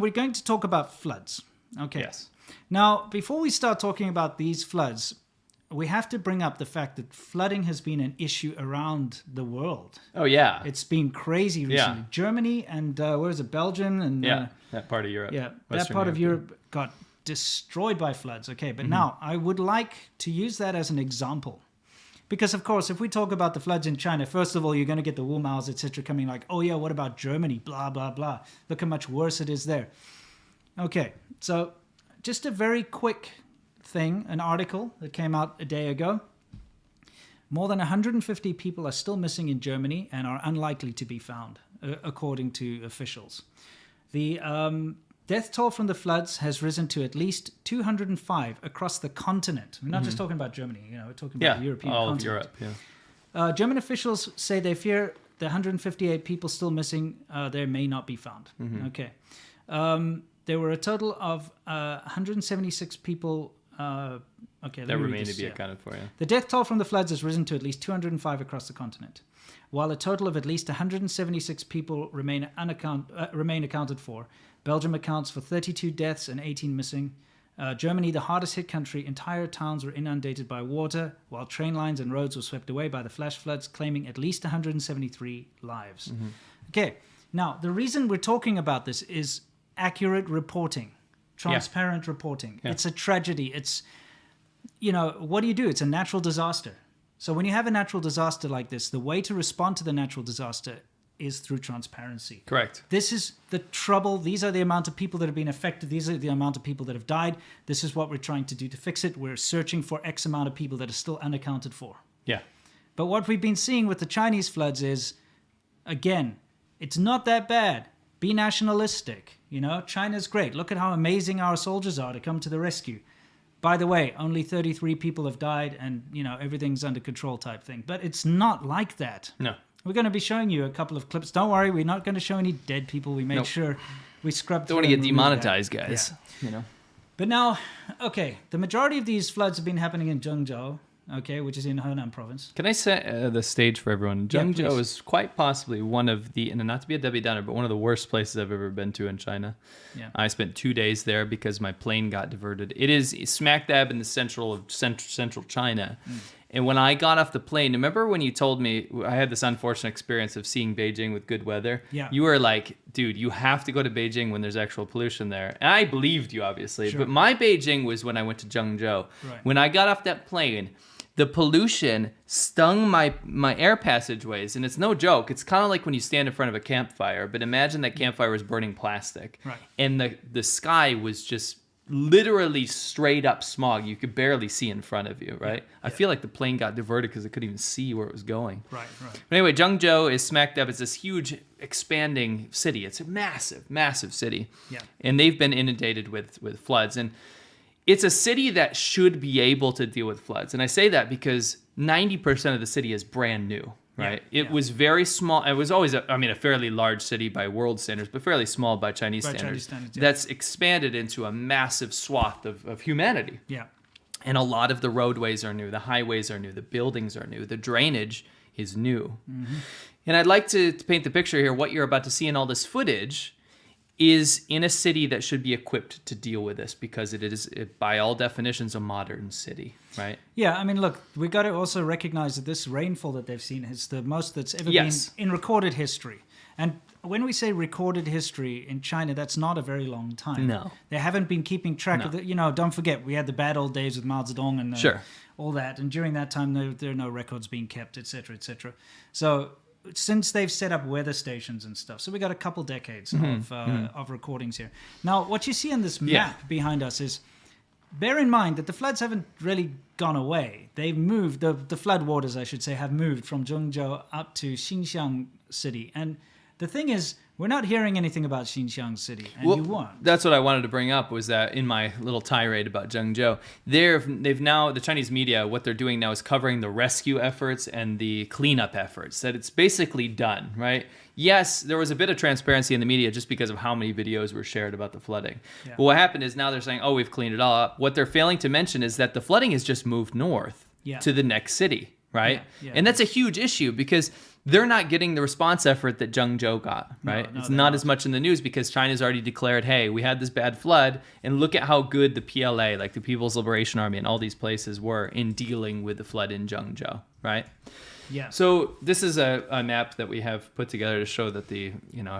we're going to talk about floods. Okay. Yes. Now, before we start talking about these floods, we have to bring up the fact that flooding has been an issue around the world. Oh, yeah. It's been crazy recently. Yeah. Germany and where is it? Belgium and that part of Europe. Yeah, Western that part of Europe got destroyed by floods. Okay, but now I would like to use that as an example. Because, of course, if we talk about the floods in China, first of all, you're going to get the Wu Maos, etc., coming like, oh, yeah, what about Germany? Blah, blah, blah. Look how much worse it is there. Okay, so just a very quick thing, an article that came out a day ago. More than 150 people are still missing in Germany and are unlikely to be found, according to officials. The death toll from the floods has risen to at least 205 across the continent. We're not just talking about Germany, we're talking about the European all continent. of Europe, yeah. German officials say they fear the 158 people still missing, they may not be found. Okay. There were a total of 176 people that remain to be accounted for, yeah. The death toll from the floods has risen to at least 205 across the continent, while a total of at least 176 people remain accounted for. Belgium accounts for 32 deaths and 18 missing. Germany, the hardest hit country, entire towns were inundated by water, while train lines and roads were swept away by the flash floods, claiming at least 173 lives. Okay, now the reason we're talking about this is accurate reporting, transparent reporting. Yeah. It's a tragedy. It's, what do? It's a natural disaster. So when you have a natural disaster like this, the way to respond to the natural disaster is through transparency. Correct. This is the trouble. These are the amount of people that have been affected. These are the amount of people that have died. This is what we're trying to do to fix it. We're searching for X amount of people that are still unaccounted for. Yeah. But what we've been seeing with the Chinese floods is, again, it's not that bad. Be nationalistic. China's great. Look at how amazing our soldiers are to come to the rescue. By the way, only 33 people have died and, everything's under control type thing. But it's not like that. No. We're going to be showing you a couple of clips. Don't worry, we're not going to show any dead people. We made sure we scrubbed. Don't want to get demonetized, guys. Yeah. But now, okay, the majority of these floods have been happening in Zhengzhou, which is in Henan province. Can I set the stage for everyone? Zhengzhou is quite possibly one of the, and not to be a Debbie Downer, but one of the worst places I've ever been to in China. Yeah. I spent 2 days there because my plane got diverted. It is smack dab in the central China. And when I got off the plane, remember when you told me I had this unfortunate experience of seeing Beijing with good weather? Yeah. You were like, dude, you have to go to Beijing when there's actual pollution there. And I believed you, obviously. Sure. But my Beijing was when I went to Zhengzhou. Right. When I got off that plane, the pollution stung my air passageways. And it's no joke. It's kind of like when you stand in front of a campfire. But imagine that campfire was burning plastic. Right. And the sky was just literally straight up smog. You could barely see in front of you, right? Yeah. I feel like the plane got diverted because I couldn't even see where it was going. Right. But anyway, Zhengzhou is smacked up. It's this huge, expanding city. It's a massive, massive city. Yeah. And they've been inundated with floods. And it's a city that should be able to deal with floods. And I say that because 90% of the city is brand new. Right. Yeah, it was very small. It was always, a fairly large city by world standards, but fairly small by Chinese standards. That's expanded into a massive swath of humanity. Yeah. And a lot of the roadways are new. The highways are new. The buildings are new. The drainage is new. Mm-hmm. And I'd like to paint the picture here. What you're about to see in all this footage is in a city that should be equipped to deal with this because it is, by all definitions, a modern city, right? Yeah, look, we got to also recognize that this rainfall that they've seen is the most that's ever been in recorded history. And when we say recorded history in China, that's not a very long time. No. They haven't been keeping track of it. Don't forget, we had the bad old days with Mao Zedong and all that. And during that time, there are no records being kept, et cetera, et cetera. So since they've set up weather stations and stuff. So we got a couple decades of recordings here. Now, what you see on this map behind us is, bear in mind that the floods haven't really gone away. They've moved, the flood waters, I should say, have moved from Zhengzhou up to Xinjiang city. And the thing is, we're not hearing anything about Xinjiang city, and you won't. That's what I wanted to bring up, was that in my little tirade about Zhengzhou, they've now, the Chinese media, what they're doing now is covering the rescue efforts and the cleanup efforts, that it's basically done, right? Yes, there was a bit of transparency in the media just because of how many videos were shared about the flooding. Yeah. But what happened is now they're saying, oh, we've cleaned it all up. What they're failing to mention is that the flooding has just moved north to the next city, right? Yeah. And that's a huge issue because they're not getting the response effort that Zhengzhou got, right? No, it's not as much in the news because China's already declared, hey, we had this bad flood, and look at how good the PLA, like the People's Liberation Army and all these places were in dealing with the flood in Zhengzhou, right? Yeah. So this is a map that we have put together to show that a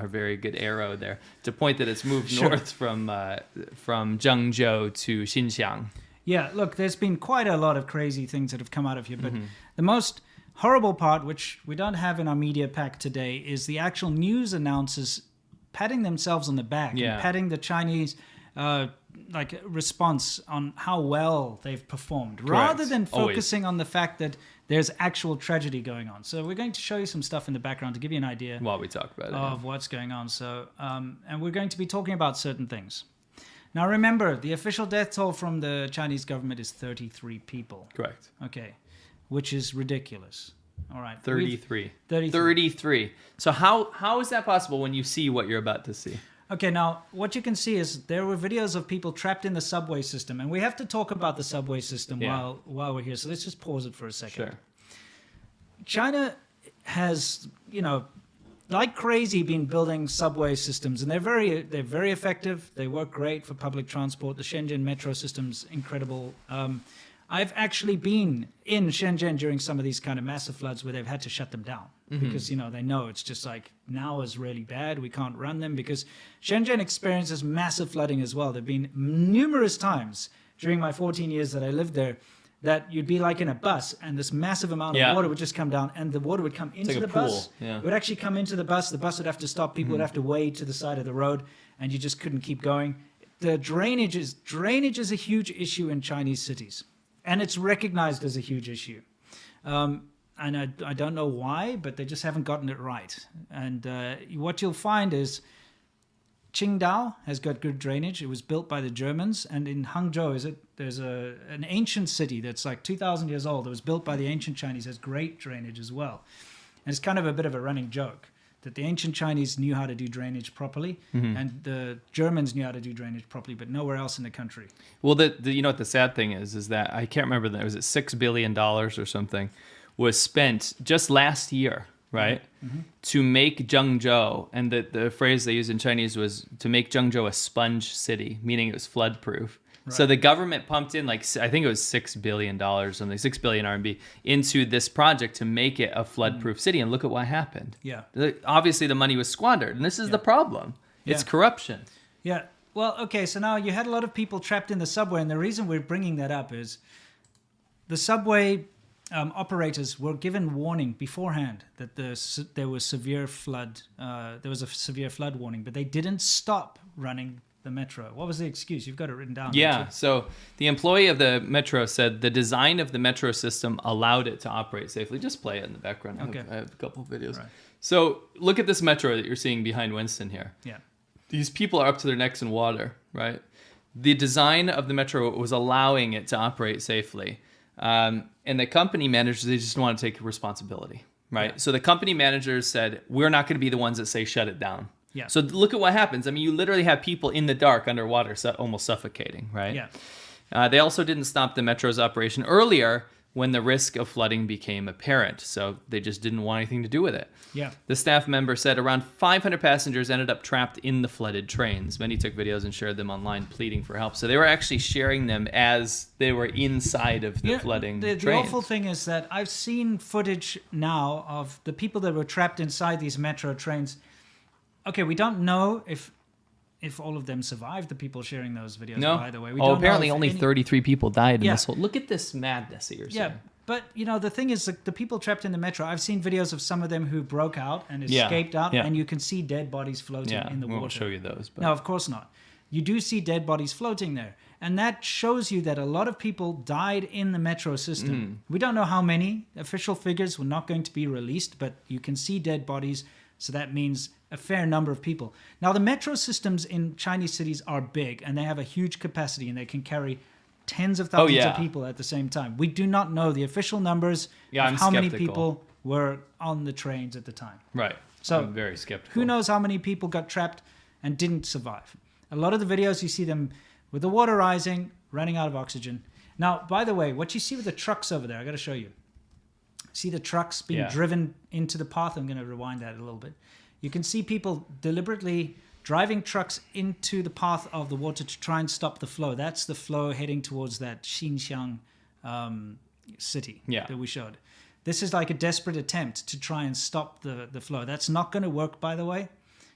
very good arrow there to point that it's moved north from Zhengzhou to Xinjiang. Yeah, look, there's been quite a lot of crazy things that have come out of here, but the most horrible part, which we don't have in our media pack today, is the actual news announcers patting themselves on the back and patting the Chinese response on how well they've performed, rather than focusing on the fact that there's actual tragedy going on. So we're going to show you some stuff in the background to give you an idea while we talk about of what's going on. So, and we're going to be talking about certain things. Now, remember, the official death toll from the Chinese government is 33 people. Correct. Okay, which is ridiculous. All right. 33. 33. So how is that possible when you see what you're about to see? Okay, now, what you can see is there were videos of people trapped in the subway system, and we have to talk about the subway system while we're here, so let's just pause it for a second. Sure. China has, like crazy been building subway systems, and they're very effective. They work great for public transport. The Shenzhen metro system's incredible. I've actually been in Shenzhen during some of these kind of massive floods where they've had to shut them down because, they know it's just like now is really bad. We can't run them because Shenzhen experiences massive flooding as well. There have been numerous times during my 14 years that I lived there that you'd be like in a bus and this massive amount of water would just come down and the water would come into the bus. It would actually come into the bus. The bus would have to stop. People would have to wade to the side of the road and you just couldn't keep going. The drainage is a huge issue in Chinese cities. And it's recognized as a huge issue. And I don't know why, but they just haven't gotten it right. And what you'll find is Qingdao has got good drainage. It was built by the Germans. And in Hangzhou, there's an ancient city that's like 2,000 years old. It was built by the ancient Chinese, has great drainage as well. And it's kind of a bit of a running joke that the ancient Chinese knew how to do drainage properly, and the Germans knew how to do drainage properly, but nowhere else in the country. Well, what the sad thing is that I can't remember that it was $6 billion or something was spent just last year, right, to make Zhengzhou, and the phrase they used in Chinese was to make Zhengzhou a sponge city, meaning it was flood proof. Right. So the government pumped in I think it was $6 billion, something 6 billion RMB into this project to make it a flood-proof city. And look at what happened. Yeah. Obviously, the money was squandered, and this is the problem. It's corruption. Yeah. Well, okay. So now you had a lot of people trapped in the subway, and the reason we're bringing that up is the subway operators were given warning beforehand that there was severe flood. There was a severe flood warning, but they didn't stop running the metro. What was the excuse? You've got it written down. Yeah. So the employee of the metro said the design of the metro system allowed it to operate safely. Just play it in the background. Okay. I have a couple of videos. Right. So look at this metro that you're seeing behind Winston here. Yeah. These people are up to their necks in water, right? The design of the metro was allowing it to operate safely. And the company managers, they just want to take responsibility, right? Yeah. So the company managers said, we're not going to be the ones that say shut it down. Yeah. So look at what happens. I mean, you literally have people in the dark underwater, almost suffocating, right? Yeah. They also didn't stop the metro's operation earlier when the risk of flooding became apparent. So they just didn't want anything to do with it. Yeah. The staff member said around 500 passengers ended up trapped in the flooded trains. Many took videos and shared them online, pleading for help. So they were actually sharing them as they were inside of the flooding trains. The awful thing is that I've seen footage now of the people that were trapped inside these metro trains. Okay, we don't know if all of them survived, the people sharing those videos, by the way. We don't apparently only 33 people died in this whole... Look at this madness that you're seeing. Yeah, but, the thing is, the people trapped in the metro, I've seen videos of some of them who broke out and escaped out, and you can see dead bodies floating in the water. We won't show you those. But... No, of course not. You do see dead bodies floating there. And that shows you that a lot of people died in the metro system. We don't know how many. Official figures were not going to be released, but you can see dead bodies. So that means a fair number of people. Now, the metro systems in Chinese cities are big, and they have a huge capacity, and they can carry tens of thousands of people at the same time. We do not know the official numbers of how many people were on the trains at the time. Right. So I'm very skeptical. Who knows how many people got trapped and didn't survive? A lot of the videos, you see them with the water rising, running out of oxygen. Now, by the way, what you see with the trucks over there, I got to show you. see the trucks being driven into the path. I'm going to rewind that a little bit. You can see people deliberately driving trucks into the path of the water to try and stop the flow. That's the flow heading towards that Xinjiang city that we showed. This is like a desperate attempt to try and stop the flow. That's not going to work, by the way.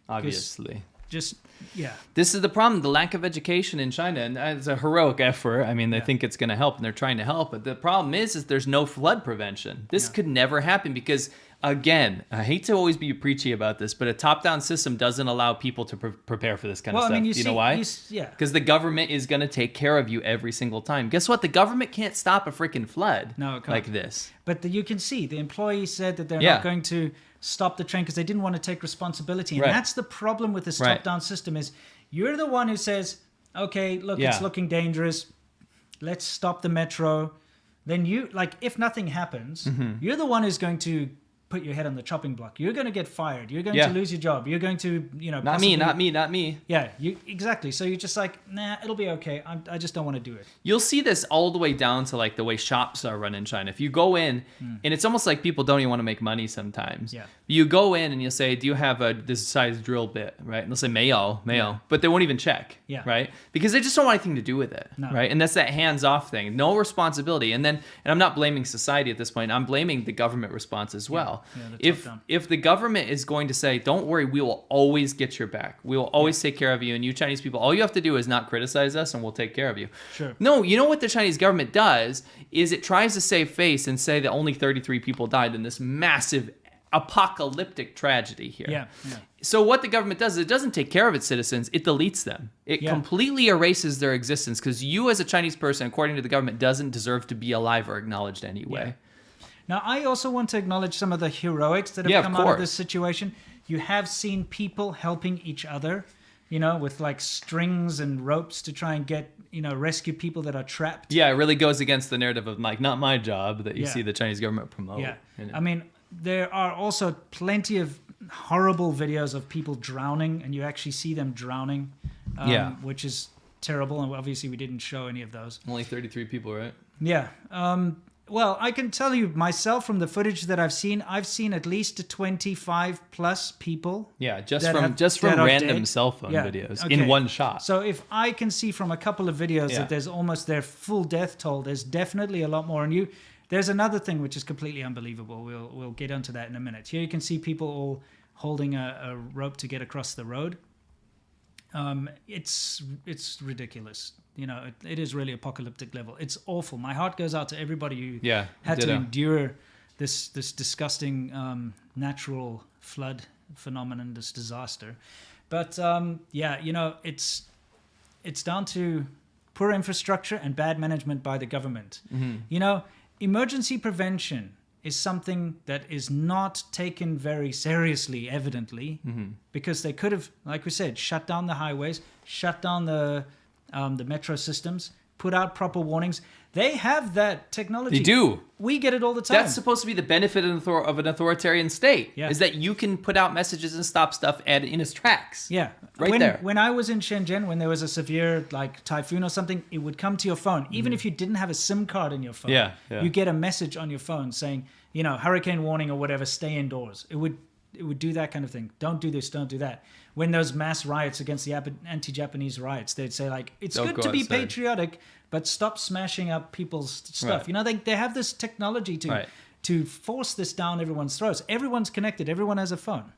Obviously. This is the problem, the lack of education in China, and it's a heroic effort. I mean, they think it's going to help, and they're trying to help, but the problem is there's no flood prevention. This could never happen because, again, I hate to always be preachy about this, but a top-down system doesn't allow people to prepare for this kind of stuff. I mean, you know why? Because the government is going to take care of you every single time. Guess what? The government can't stop a freaking flood like this. But you can see the employees said that they're not going to stop the train because they didn't want to take responsibility. And that's the problem with this top-down system is you're the one who says, okay, look, it's looking dangerous. Let's stop the metro. Then you, like, if nothing happens, you're the one who's going to put your head on the chopping block. You're going to get fired. You're going to lose your job. You're going to, not me. Yeah, exactly. So you're just like, nah, it'll be okay. I just don't want to do it. You'll see this all the way down to like the way shops are run in China. If you go in, and it's almost like people don't even want to make money sometimes. Yeah. You go in and you'll say, do you have this size drill bit, right? And they'll say, mayo. But they won't even check, right? Because they just don't want anything to do with it, right? And that's that hands-off thing. No responsibility. And I'm not blaming society at this point. I'm blaming the government response as well. If the government is going to say, don't worry, we will always get your back. We will always take care of you. And you Chinese people, all you have to do is not criticize us and we'll take care of you. Sure. No, you know what the Chinese government does is it tries to save face and say that only 33 people died in this massive apocalyptic tragedy here. Yeah. So what the government does is it doesn't take care of its citizens, it deletes them. It completely erases their existence because you as a Chinese person, according to the government, doesn't deserve to be alive or acknowledged anyway. Yeah. Now, I also want to acknowledge some of the heroics that have come out of this situation. You have seen people helping each other, with like strings and ropes to try and get, rescue people that are trapped. Yeah, it really goes against the narrative of like, not my job that you see the Chinese government promote. Yeah, I mean, there are also plenty of horrible videos of people drowning, and you actually see them drowning, which is terrible. And obviously we didn't show any of those. Only 33 people, right? Yeah. Well, I can tell you myself from the footage that I've seen at least 25 plus people. Yeah, just from random cell phone videos in one shot. So if I can see from a couple of videos that there's almost their full death toll, there's definitely a lot more. And there's another thing which is completely unbelievable. We'll get onto that in a minute. Here you can see people all holding a rope to get across the road. It's ridiculous. It is really apocalyptic level. It's awful. My heart goes out to everybody who had to endure this disgusting natural flood phenomenon, this disaster. But it's down to poor infrastructure and bad management by the government. Emergency prevention is something that is not taken very seriously, evidently, because they could have, like we said, shut down the highways, shut down the metro systems, put out proper warnings. They have that technology. They do. We get it all the time. That's supposed to be the benefit of an authoritarian state, is that you can put out messages and stop stuff in its tracks. Yeah. There. When I was in Shenzhen, when there was a severe typhoon or something, it would come to your phone. Even if you didn't have a SIM card in your phone, you get a message on your phone saying, hurricane warning or whatever, stay indoors. It would do that kind of thing. Don't do this, don't do that. When those mass riots against the anti-Japanese riots, they'd say it's good to be patriotic, but stop smashing up people's stuff. Right. They have this technology to force this down everyone's throats. Everyone's connected. Everyone has a phone.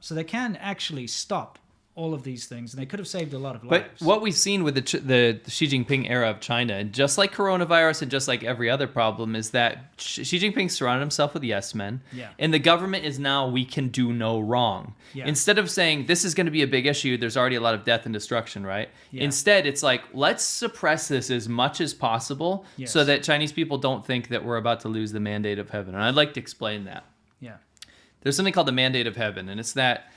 So they can actually stop all of these things, and they could have saved a lot of lives. But what we've seen with the Xi Jinping era of China, just like coronavirus and just like every other problem, is that Xi Jinping surrounded himself with yes men, and the government is now, we can do no wrong. Yeah. Instead of saying, this is going to be a big issue, there's already a lot of death and destruction, right? Yeah. Instead, it's like, let's suppress this as much as possible so that Chinese people don't think that we're about to lose the mandate of heaven. And I'd like to explain that. Yeah. There's something called the mandate of heaven, and it's that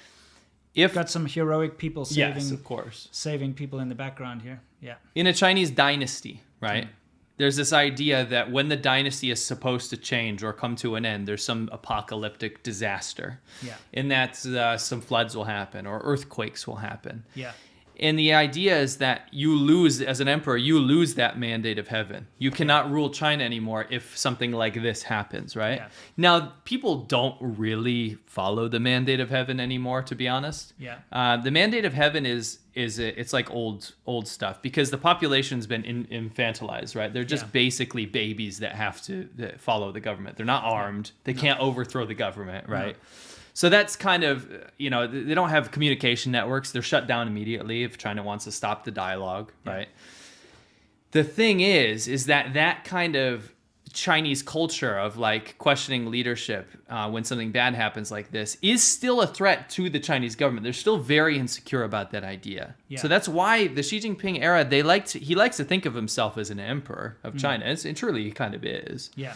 got some heroic people saving people in the background here. Yeah. In a Chinese dynasty, right? There's this idea that when the dynasty is supposed to change or come to an end, there's some apocalyptic disaster. Yeah. And that some floods will happen or earthquakes will happen. Yeah. And the idea is that you lose, as an emperor, you lose that mandate of heaven. You cannot rule China anymore if something like this happens, right? Yeah. Now, people don't really follow the mandate of heaven anymore, to be honest. Yeah. The mandate of heaven it's like old stuff, because the population's been infantilized, right? They're just basically babies that have to follow the government. They're not armed. They can't overthrow the government, right? No. So that's kind of, they don't have communication networks. They're shut down immediately if China wants to stop the dialogue, right? The thing is that kind of Chinese culture of like questioning leadership when something bad happens like this is still a threat to the Chinese government. They're still very insecure about that idea. Yeah. So that's why the Xi Jinping era, he likes to think of himself as an emperor of China. And truly he kind of is. Yeah.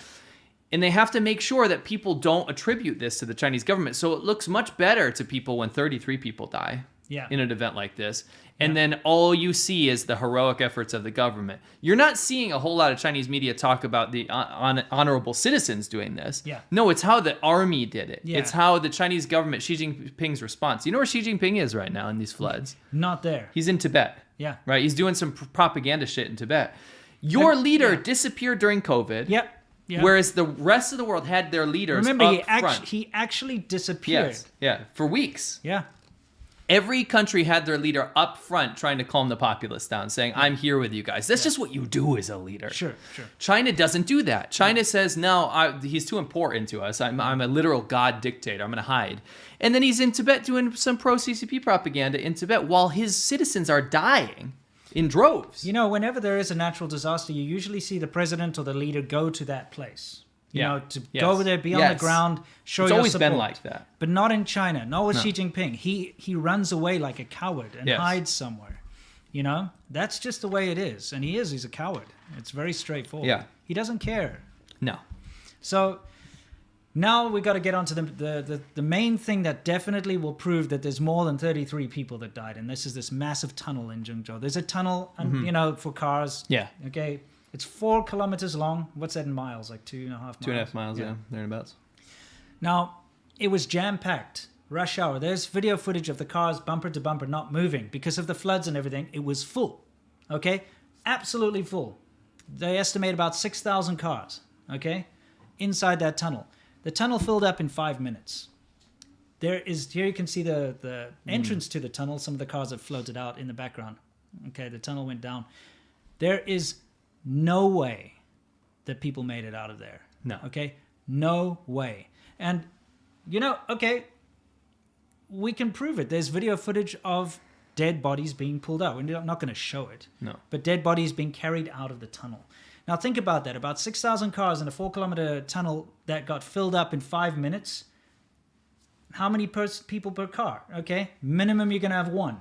And they have to make sure that people don't attribute this to the Chinese government. So it looks much better to people when 33 people die in an event like this. And then all you see is the heroic efforts of the government. You're not seeing a whole lot of Chinese media talk about the honorable citizens doing this. Yeah. No, it's how the army did it. Yeah. It's how the Chinese government, Xi Jinping's response. You know where Xi Jinping is right now in these floods? Not there. He's in Tibet. Yeah. Right? He's doing some propaganda shit in Tibet. Your leader disappeared during COVID. Yep. Yeah. Whereas the rest of the world had their leaders front. He actually disappeared. Yes. Yeah, for weeks. Yeah. Every country had their leader up front trying to calm the populace down, saying, I'm here with you guys. That's just what you do as a leader. Sure. China doesn't do that. China says, no, he's too important to us. I'm a literal god dictator. I'm going to hide. And then he's in Tibet doing some pro-CCP propaganda in Tibet while his citizens are dying. In droves. Whenever there is a natural disaster, you usually see the president or the leader go to that place. Go over there, be on the ground, show your support. It's always been like that. But not in China. Not with Xi Jinping. He runs away like a coward and hides somewhere. That's just the way it is. And he's a coward. It's very straightforward. Yeah. He doesn't care. No. So now we got to get on to the main thing that definitely will prove that there's more than 33 people that died, and this is this massive tunnel in Zhengzhou. There's a tunnel, for cars. Yeah. Okay. It's 4 kilometers long. What's that in miles? Like 2.5 miles. 2.5 miles. Yeah. Thereabouts. Now, it was jam-packed. Rush hour. There's video footage of the cars bumper to bumper not moving because of the floods and everything. It was full. Okay. Absolutely full. They estimate about 6,000 cars. Okay. Inside that tunnel. The tunnel filled up in 5 minutes. Here you can see the entrance to the tunnel. Some of the cars have floated out in the background. Okay, the tunnel went down. There is no way that people made it out of there. No. Okay, no way. And, okay, we can prove it. There's video footage of dead bodies being pulled out. We're not going to show it. No. But dead bodies being carried out of the tunnel. Now think about that. About 6,000 cars in a 4-kilometer tunnel that got filled up in 5 minutes. How many people per car? Okay, minimum you're going to have 1.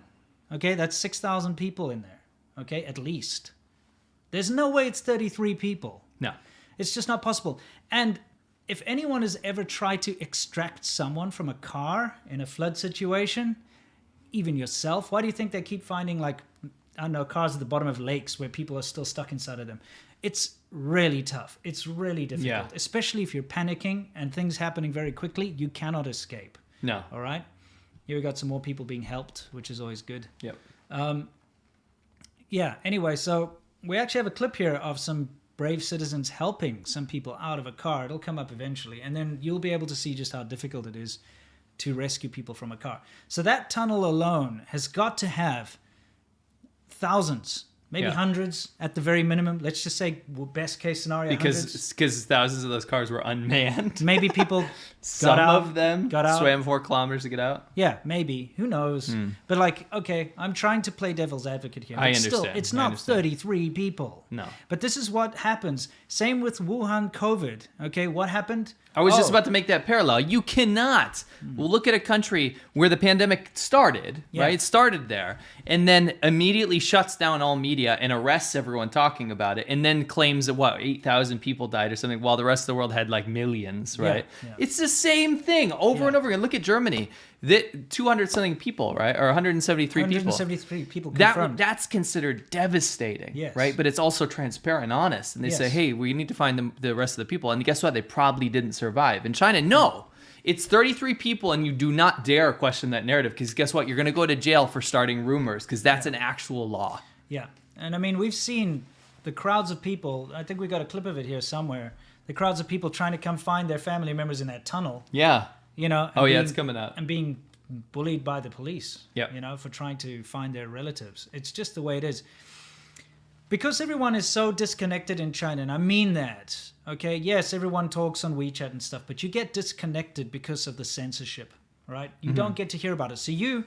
Okay, that's 6,000 people in there. Okay, at least. There's no way it's 33 people. No. It's just not possible. And if anyone has ever tried to extract someone from a car in a flood situation, even yourself, why do you think they keep finding cars at the bottom of lakes where people are still stuck inside of them? It's really tough. It's really difficult, especially if you're panicking and things happening very quickly. You cannot escape. No. All right. Here we got some more people being helped, which is always good. Yep. Anyway, so we actually have a clip here of some brave citizens helping some people out of a car. It'll come up eventually, and then you'll be able to see just how difficult it is to rescue people from a car. So that tunnel alone has got to have thousands, maybe hundreds at the very minimum. Let's just say best case scenario, because thousands of those cars were unmanned. Maybe people some of them swam 4 kilometers to get out. Yeah, maybe. Who knows? But okay, I'm trying to play devil's advocate here. But I understand. Still, it's not 33 people. No. But this is what happens. Same with Wuhan COVID. Okay, what happened? I was just about to make that parallel. You cannot look at a country where the pandemic started, right? It started there, and then immediately shuts down all media and arrests everyone talking about it, and then claims that 8,000 people died or something, while the rest of the world had millions, right? Yeah. It's the same thing over and over again. Look at Germany. 200-something people, right? Or 173 people. 173 people confirmed. That's considered devastating, right? But it's also transparent and honest. And they say, hey, we need to find the rest of the people. And guess what? They probably didn't survive. In China, no. It's 33 people, and you do not dare question that narrative, because guess what? You're going to go to jail for starting rumors, because that's an actual law. Yeah. And I mean, we've seen the crowds of people. I think we got a clip of it here somewhere. The crowds of people trying to come find their family members in that tunnel. Yeah. You know. Oh, yeah, it's coming up. And being bullied by the police. Yeah. You know, for trying to find their relatives. It's just the way it is. Because everyone is so disconnected in China, and I mean that, okay? Yes, everyone talks on WeChat and stuff, but you get disconnected because of the censorship, right? You don't get to hear about it. So you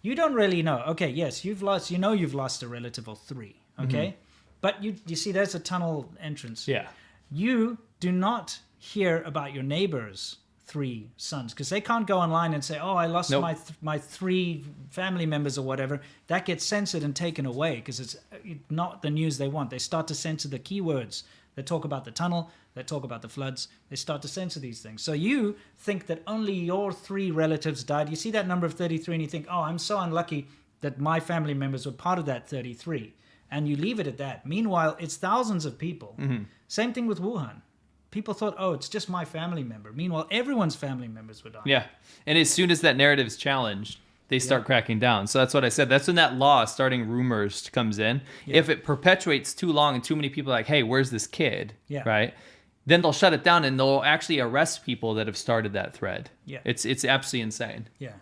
don't really know. Okay, yes, you've lost a relative or three, okay? But you see, there's a tunnel entrance. Yeah. You do not hear about your neighbor's 3 sons, because they can't go online and say, oh, I lost my 3 family members or whatever. That gets censored and taken away, because it's not the news they want. They start to censor the keywords. They talk about the tunnel, they talk about the floods, they start to censor these things. So you think that only your 3 relatives died. You see that number of 33 and you think, oh, I'm so unlucky that my family members were part of that 33. And you leave it at that. Meanwhile, it's thousands of people. Same thing with Wuhan. People thought, oh, it's just my family member. Meanwhile, everyone's family members were dying. Yeah. And as soon as that narrative is challenged, they start cracking down. So that's what I said. That's when that law, starting rumors, comes in. Yeah. If it perpetuates too long and too many people are like, hey, where's this kid? Yeah. Right? Then they'll shut it down and they'll actually arrest people that have started that thread. Yeah. It's absolutely insane. Yeah.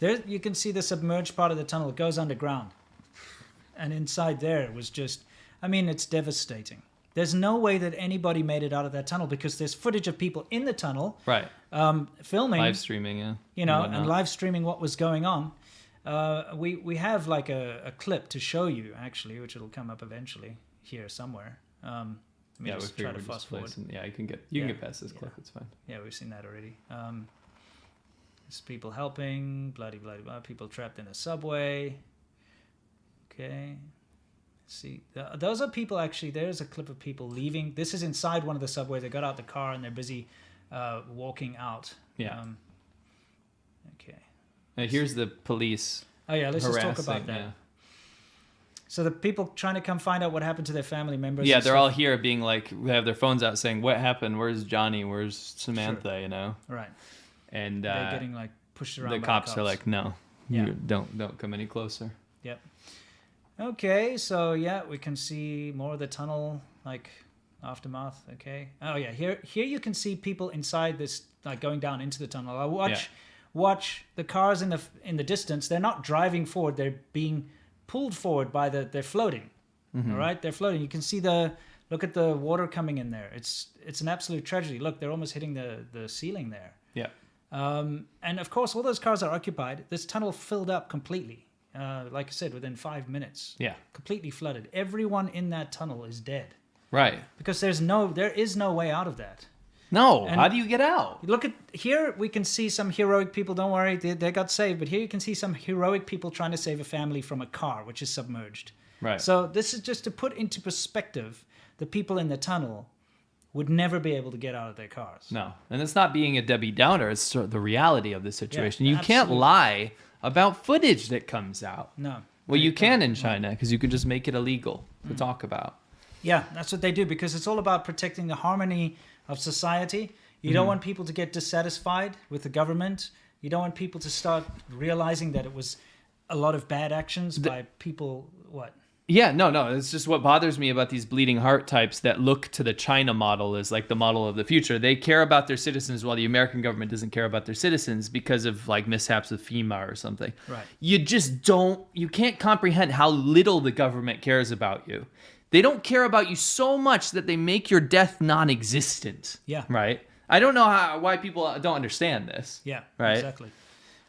There you can see the submerged part of the tunnel. It goes underground. And inside there it was just, I mean, it's devastating. There's no way that anybody made it out of that tunnel, because there's footage of people in the tunnel, right? Filming, live streaming, yeah, you know, and live streaming what was going on. We have like a clip to show you actually, which will come up eventually here somewhere. Let me just try to fast forward. Yeah, you can get past this clip. It's fine. Yeah, we've seen that already. There's people helping, bloody blah. People trapped in a subway. Okay. See, those are people actually. There's a clip of people leaving. This is inside one of the subways. They got out the car and they're busy walking out. Yeah. Okay. Now here's the police. Oh yeah, let's just talk about that. Yeah. So the people trying to come find out what happened to their family members. Yeah, they're all here being like, they have their phones out saying, what happened? Where's Johnny? Where's Samantha? Sure. You know? Right. And they're getting like pushed around. The cops are like, no, you don't come any closer. Yep. Okay, so yeah, we can see more of the tunnel, like aftermath. Okay. Oh yeah, here you can see people inside this, like going down into the tunnel. I watch the cars in the distance. They're not driving forward; they're being pulled forward by they're floating. All right, they're floating. You can see look at the water coming in there. It's an absolute tragedy. Look, they're almost hitting the ceiling there. Yeah. And of course, all those cars are occupied. This tunnel filled up completely. Like I said, within 5 minutes. Yeah. Completely flooded. Everyone in that tunnel is dead. Right. Because there is no way out of that. No. And how do you get out? Look at here. We can see some heroic people. Don't worry, they got saved. But here you can see some heroic people trying to save a family from a car which is submerged. Right. So this is just to put into perspective the people in the tunnel would never be able to get out of their cars. No. And it's not being a Debbie Downer. It's sort of the reality of the situation. Yeah, you can't lie about footage that comes out. No. Well, you can in China, because you can just make it illegal to talk about. Yeah, that's what they do, because it's all about protecting the harmony of society. You don't want people to get dissatisfied with the government. You don't want people to start realizing that it was a lot of bad actions by people, Yeah, no. It's just what bothers me about these bleeding heart types that look to the China model as like the model of the future. They care about their citizens while the American government doesn't care about their citizens because of like mishaps with FEMA or something. Right. You can't comprehend how little the government cares about you. They don't care about you so much that they make your death non-existent. Yeah. Right? I don't know why people don't understand this. Yeah, right? Exactly.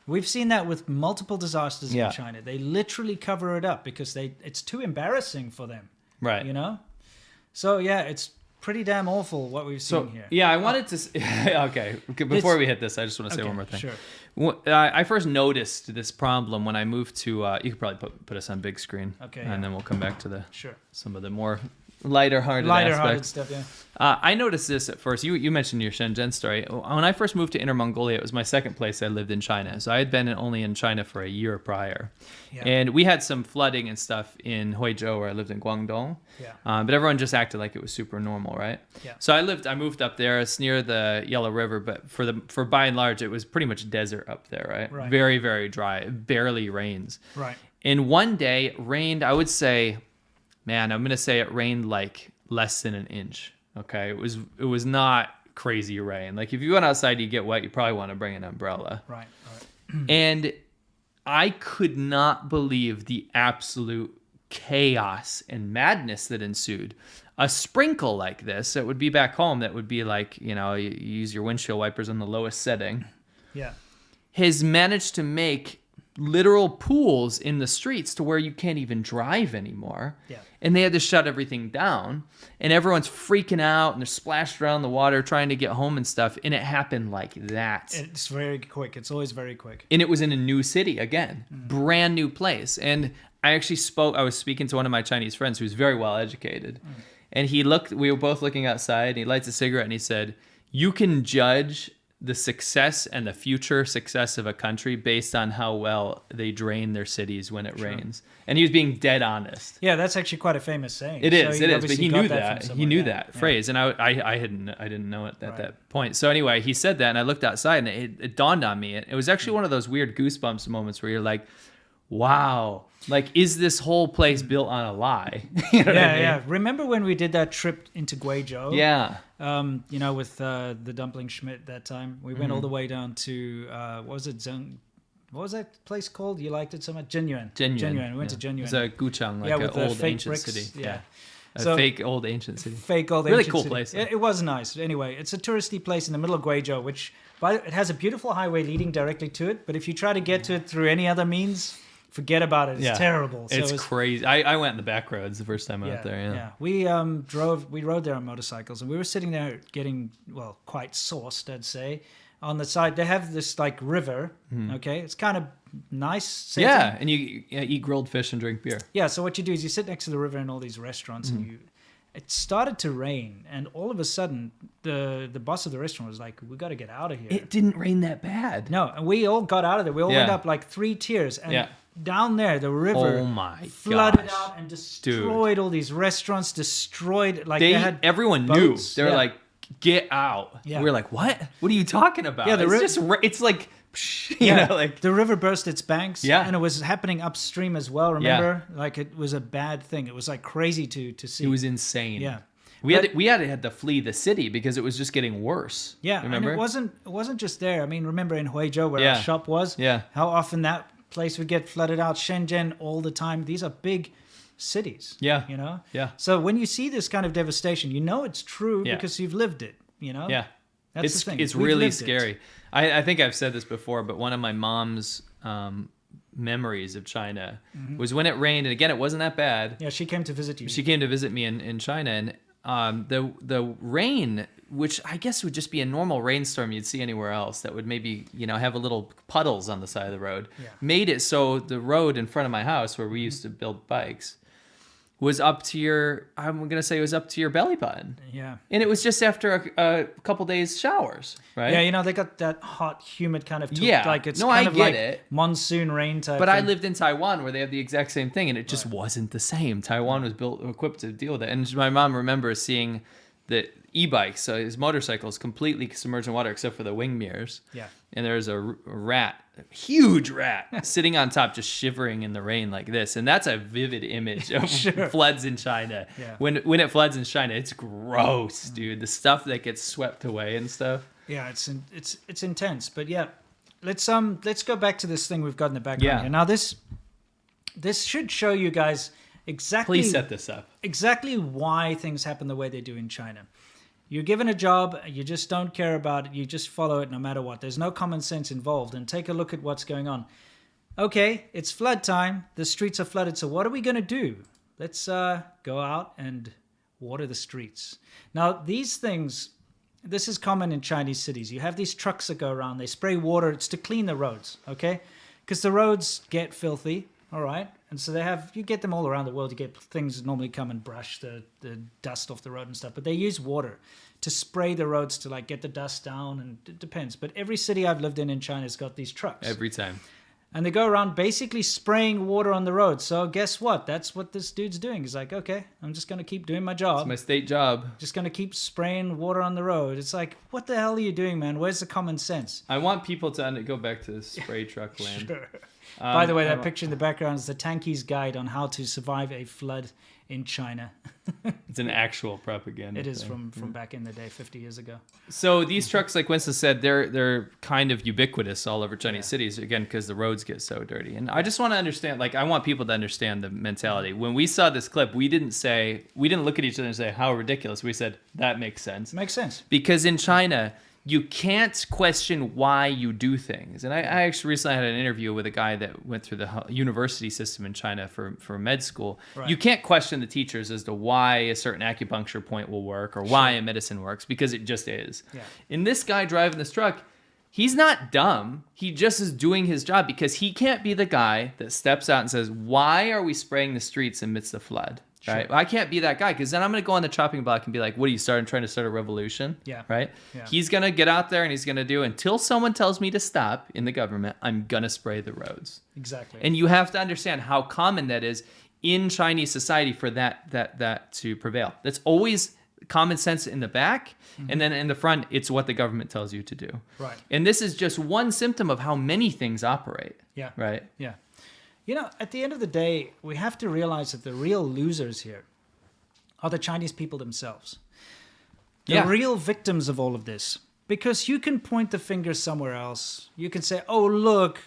We've seen that with multiple disasters in China. They literally cover it up because it's too embarrassing for them. Right. You know? So, yeah, it's pretty damn awful what we've seen here. Yeah, I wanted to... Okay, before we hit this, I just want to say one more thing. Sure. I first noticed this problem when I moved to. You could probably put us on big screen. Okay. And then we'll come back to some of the more lighter-hearted aspects. Stuff, yeah. I noticed this at first. You mentioned your Shenzhen story. When I first moved to Inner Mongolia, it was my second place I lived in China. So I had been only in China for a year prior. Yeah. And we had some flooding and stuff in Huizhou, where I lived in Guangdong. Yeah. But everyone just acted like it was super normal, right? Yeah. So I moved up there. It's near the Yellow River, but for by and large, it was pretty much desert up there, right? Right. Very, very dry. It barely rains. Right. And one day it rained, I would say, man, I'm going to say it rained like less than an inch. Okay. It was not crazy rain. Like if you went outside, you get wet, you probably want to bring an umbrella. Right. And I could not believe the absolute chaos and madness that ensued. A sprinkle like this, that would be back home, that would be like, you use your windshield wipers on the lowest setting. Yeah. Has managed to make literal pools in the streets to where you can't even drive anymore. Yeah. And they had to shut everything down, and everyone's freaking out and they're splashed around the water trying to get home and stuff. And it happened like that. It's very quick. It's always very quick. And it was in a new city again, brand new place. And I was speaking to one of my Chinese friends who's very well educated. And we were both looking outside, and he lights a cigarette and he said, "You can judge the success and the future success of a country based on how well they drain their cities when it rains." And he was being dead honest. Yeah, that's actually quite a famous saying. It is, but he knew that. He knew yeah. that phrase, and I didn't know it at that point. So anyway, he said that, and I looked outside, and it dawned on me. It was actually one of those weird goosebumps moments where you're like, wow, like, is this whole place built on a lie? You know what I mean? Yeah. Remember when we did that trip into Guizhou? Yeah. With the Dumpling Schmidt that time? We went all the way down to, what was that place called? You liked it so much? Jinyuan. We went to Jinyuan. It's a guchang, like an old ancient bricks. city. Yeah. A fake old ancient city. Fake old really ancient cool city. place. It was nice. Anyway, it's a touristy place in the middle of Guizhou, it has a beautiful highway leading directly to it. But if you try to get to it through any other means, forget about it. It's terrible. So it's crazy. I went in the back roads the first time out there. Yeah. We rode there on motorcycles, and we were sitting there getting, quite sauced, I'd say. On the side, they have this like river. Okay, it's kind of nice setting. Yeah, and you eat grilled fish and drink beer. Yeah, so what you do is you sit next to the river in all these restaurants, and it started to rain, and all of a sudden the boss of the restaurant was like, "We got to get out of here." It didn't rain that bad. No, and we all got out of there. We all went up like 3 tiers, and down there the river flooded out and destroyed all these restaurants. They had everyone boats. Knew. They were like, "Get out!" Yeah. We were like, "What? What are you talking about?" Yeah, it's like. Like the river burst its banks, Yeah. and it was happening upstream as well. Remember, like it was a bad thing. It was like crazy to see. It was insane. Yeah, we had to flee the city because it was just getting worse. Yeah, remember? And it wasn't just there. I mean, remember in Huizhou where our shop was? Yeah, how often that place would get flooded out. Shenzhen all the time. These are big cities. Yeah, Yeah. So when you see this kind of devastation, you know it's true because you've lived it. Yeah. That's the thing. It's really scary. I think I've said this before, but one of my mom's memories of China was when it rained, and again, it wasn't that bad. Yeah, she came to visit you. She came to visit me in China, and the rain, which I guess would just be a normal rainstorm you'd see anywhere else, that would maybe have a little puddles on the side of the road, made it so the road in front of my house where we used to build bikes was up to your belly button. Yeah. And it was just after a couple days showers, right? Yeah, they got that hot, humid kind of... like it's monsoon rain type But thing. I lived in Taiwan where they have the exact same thing, and it just wasn't the same. Taiwan was equipped to deal with it. And my mom remembers seeing the e-bikes, so his motorcycles completely submerged in water except for the wing mirrors. Yeah. And there's a huge rat, sitting on top, just shivering in the rain like this. And that's a vivid image of floods in China. Yeah. When it floods in China, it's gross, dude. The stuff that gets swept away and stuff. Yeah, it's intense. But yeah, let's go back to this thing we've got in the background. Yeah. Here. Now this should show you guys exactly. Please set this up. Exactly why things happen the way they do in China. You're given a job, you just don't care about it, you just follow it no matter what. There's no common sense involved, and take a look at what's going on. Okay, it's flood time, the streets are flooded, so what are we going to do? Let's go out and water the streets. Now, these things this is common in Chinese cities. You have these trucks that go around. They spray water. It's to clean the roads, okay? Because the roads get filthy, all right? And so you get them all around the world. You get things that normally come and brush the dust off the road and stuff. But they use water to spray the roads to like get the dust down. And it depends. But every city I've lived in China has got these trucks. Every time. And they go around basically spraying water on the road. So guess what? That's what this dude's doing. He's like, okay, I'm just going to keep doing my job. It's my state job. Just going to keep spraying water on the road. It's like, what the hell are you doing, man? Where's the common sense? I want people to go back to spray truck land. Sure. By the way, that picture in the background is the Tanki's guide on how to survive a flood in China. It's an actual propaganda. It is thing. from back in the day, 50 years ago. So these trucks, like Winston said, they're kind of ubiquitous all over Chinese cities, again, because the roads get so dirty. And I just want to understand, like, I want people to understand the mentality. When we saw this clip, we didn't look at each other and say, how ridiculous. We said, that makes sense. Makes sense. Because in China, you can't question why you do things. And I actually recently had an interview with a guy that went through the university system in China for med school. Right. You can't question the teachers as to why a certain acupuncture point will work or why a medicine works, because it just is. Yeah. And this guy driving this truck, he's not dumb. He just is doing his job, because he can't be the guy that steps out and says, why are we spraying the streets amidst the flood? Right? Sure. I can't be that guy, because then I'm going to go on the chopping block and be like, what are you trying to start a revolution? Yeah. Right? Yeah. He's going to get out there and he's going to do, until someone tells me to stop in the government, I'm going to spray the roads. Exactly. And you have to understand how common that is in Chinese society for that to prevail. That's always common sense in the back, and then in the front, it's what the government tells you to do. Right. And this is just one symptom of how many things operate. Yeah. Right? Yeah. You know, at the end of the day, we have to realize that the real losers here are the Chinese people themselves. The real victims of all of this. Because you can point the finger somewhere else. You can say, oh, look,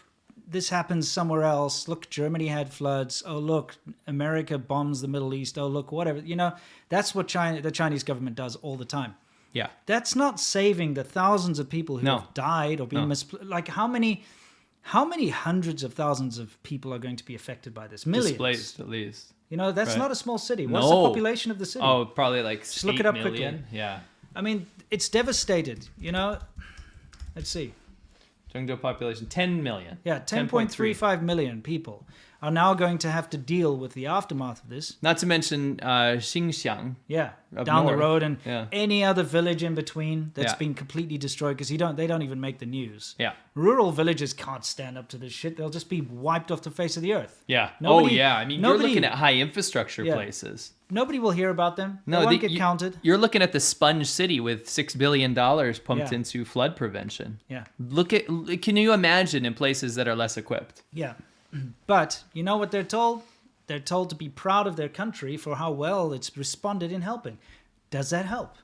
this happens somewhere else. Look, Germany had floods. Oh, look, America bombs the Middle East. Oh, look, whatever. You know, that's what the Chinese government does all the time. Yeah. That's not saving the thousands of people who have died or been like how many hundreds of thousands of people are going to be affected by this? Millions. Displaced, at least. You know, that's Right. not a small city. What's the No. population of the city? Oh, probably like Just look it up 8 quickly. million. Yeah. I mean, it's devastated, you know. Let's see. Zhengzhou population, 10 million. Yeah, 10.35 million people are now going to have to deal with the aftermath of this. Not to mention Xinjiang. Yeah, Up down the north. road, and Yeah. any other village in between that's Yeah. been completely destroyed because they don't even make the news. Yeah. Rural villages can't stand up to this shit. They'll just be wiped off the face of the earth. Yeah. Nobody- yeah. I mean, nobody- you're looking at high infrastructure Yeah. places. Nobody will hear about them. No, They won't get counted. You're looking at the sponge city with $6 billion pumped Yeah. into flood prevention. Yeah, Can you imagine in places that are less equipped? yeah. But you know what they're told? They're told to be proud of their country for how well it's responded in helping. Does that help?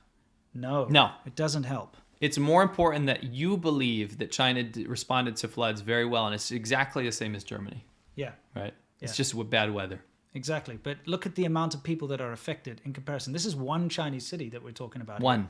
No. No. It doesn't help. It's more important that you believe that China responded to floods very well, and it's exactly the same as Germany, Yeah, right? It's Yeah. just with bad weather. exactly. But look at the amount of people that are affected in comparison. This is one Chinese city that we're talking about. One.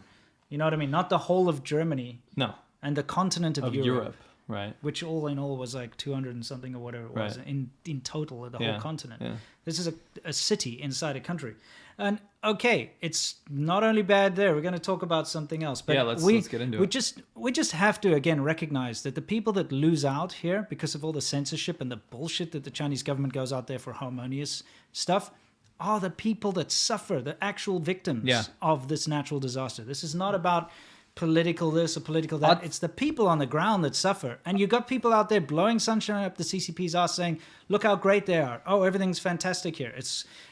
You know what I mean? Not the whole of Germany No. and the continent of Europe. Right. Which all in all was like 200 and something or whatever it was Right. in total of the Yeah, whole continent. yeah. This is a city inside a country. And okay, it's not only bad there. We're going to talk about something else. But Yeah, let's get into it. We just have to, again, recognize that the people that lose out here because of all the censorship and the bullshit that the Chinese government goes out there for harmonious stuff are the people that suffer, the actual victims Yeah. of this natural disaster. This is not about political this or political that. It's the people on the ground that suffer. And you got people out there blowing sunshine up the CCP's ass saying, look how great they are. Oh, everything's fantastic here.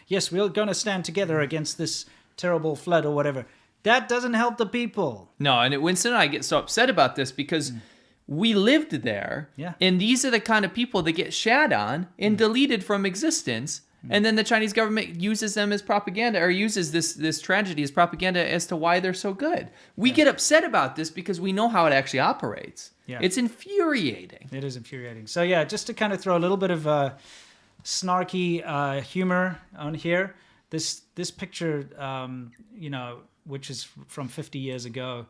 Yes, we're going to stand together against this terrible flood or whatever. That doesn't help the people. No, and Winston and I get so upset about this because we lived there, Yeah. and these are the kind of people that get shat on and deleted from existence. And then the Chinese government uses them as propaganda, or uses this tragedy as propaganda as to why they're so good. We get upset about this because we know how it actually operates. Yeah. It's infuriating. It is infuriating. So yeah, just to kind of throw a little bit of snarky humor on here. This picture, which is from 50 years ago,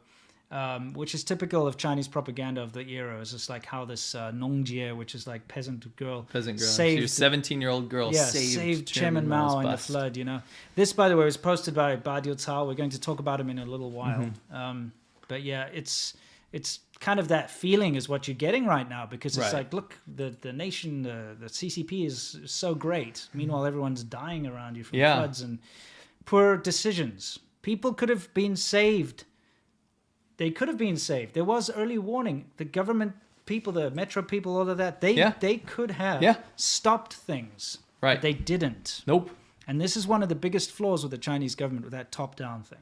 which is typical of Chinese propaganda of the era. It's just like how this Nongjie, which is like peasant girl, Saved, saved 17-year-old girl saved Chairman Mao in the bust. flood. You know, this, by the way, was posted by Ba Diu Cao. We're going to talk about him in a little while. But yeah, it's kind of that feeling is what you're getting right now, because it's like, look, the nation, the CCP is so great. Meanwhile, everyone's dying around you from floods and poor decisions. People could have been saved. They could have been saved. There was early warning. The government people, the metro people, all of that, they could have stopped things. Right. But they didn't. Nope. And this is one of the biggest flaws with the Chinese government, with that top-down thing.